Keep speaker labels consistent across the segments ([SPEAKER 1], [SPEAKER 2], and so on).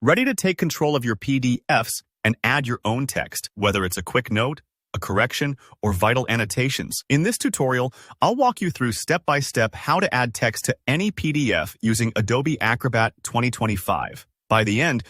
[SPEAKER 1] ready to take control of your PDFs and add your own text, whether it's a quick note, a correction, or vital annotations. In this tutorial, I'll walk you through step-by-step how to add text to any PDF using Adobe Acrobat 2025. By the end,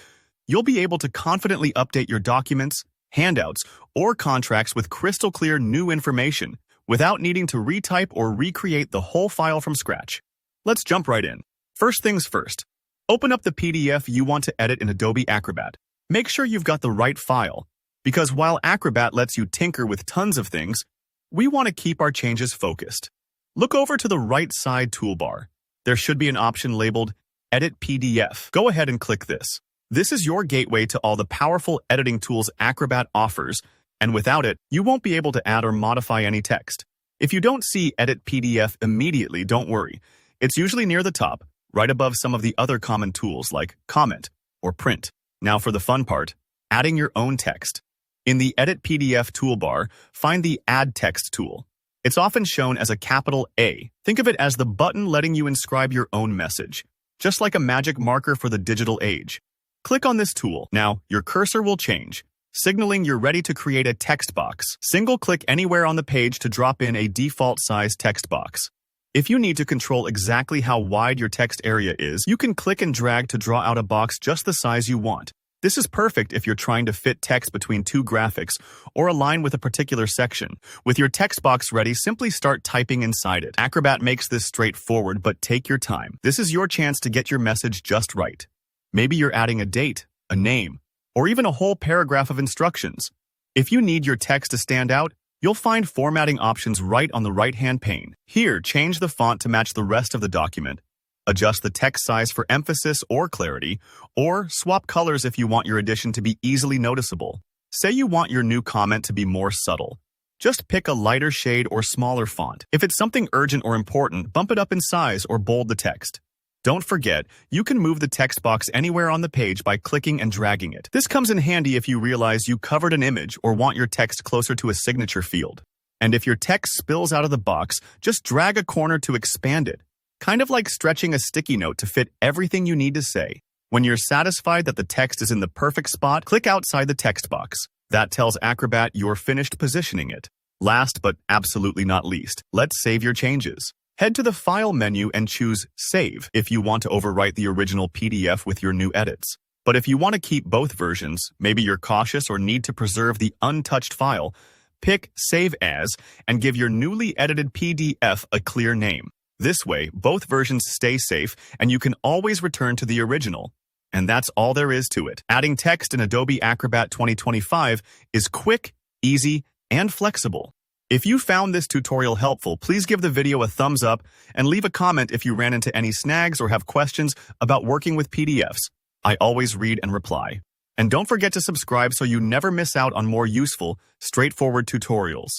[SPEAKER 1] you'll be able to confidently update your documents, handouts, or contracts with crystal clear new information without needing to retype or recreate the whole file from scratch. Let's jump right in. First things first, open up the PDF you want to edit in Adobe Acrobat. Make sure you've got the right file, because while Acrobat lets you tinker with tons of things, we want to keep our changes focused. Look over to the right side toolbar. There should be an option labeled Edit PDF. Go ahead and click this. This is your gateway to all the powerful editing tools Acrobat offers, and without it, you won't be able to add or modify any text. If you don't see Edit PDF immediately, don't worry. It's usually near the top, right above some of the other common tools like Comment or Print. Now for the fun part, adding your own text. In the Edit PDF toolbar, find the Add Text tool. It's often shown as a capital A. Think of it as the button letting you inscribe your own message, just like a magic marker for the digital age. Click on this tool. Now, your cursor will change, signaling you're ready to create a text box. Single-click anywhere on the page to drop in a default-size text box. If you need to control exactly how wide your text area is, you can click and drag to draw out a box just the size you want. This is perfect if you're trying to fit text between two graphics or align with a particular section. With your text box ready, simply start typing inside it. Acrobat makes this straightforward, but take your time. This is your chance to get your message just right. Maybe you're adding a date, a name, or even a whole paragraph of instructions. If you need your text to stand out, you'll find formatting options right on the right-hand pane. Here, change the font to match the rest of the document. Adjust the text size for emphasis or clarity, or swap colors if you want your addition to be easily noticeable. Say you want your new comment to be more subtle. Just pick a lighter shade or smaller font. If it's something urgent or important, bump it up in size or bold the text. Don't forget, you can move the text box anywhere on the page by clicking and dragging it. This comes in handy if you realize you covered an image or want your text closer to a signature field. And if your text spills out of the box, just drag a corner to expand it. Kind of like stretching a sticky note to fit everything you need to say. When you're satisfied that the text is in the perfect spot, click outside the text box. That tells Acrobat you're finished positioning it. Last but absolutely not least, let's save your changes. Head to the File menu and choose Save if you want to overwrite the original PDF with your new edits. But if you want to keep both versions, maybe you're cautious or need to preserve the untouched file, pick Save As and give your newly edited PDF a clear name. This way, both versions stay safe and you can always return to the original. And that's all there is to it. Adding text in Adobe Acrobat 2025 is quick, easy, and flexible. If you found this tutorial helpful, please give the video a thumbs up and leave a comment if you ran into any snags or have questions about working with PDFs. I always read and reply. And don't forget to subscribe so you never miss out on more useful, straightforward tutorials.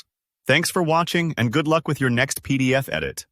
[SPEAKER 1] Thanks for watching and good luck with your next PDF edit.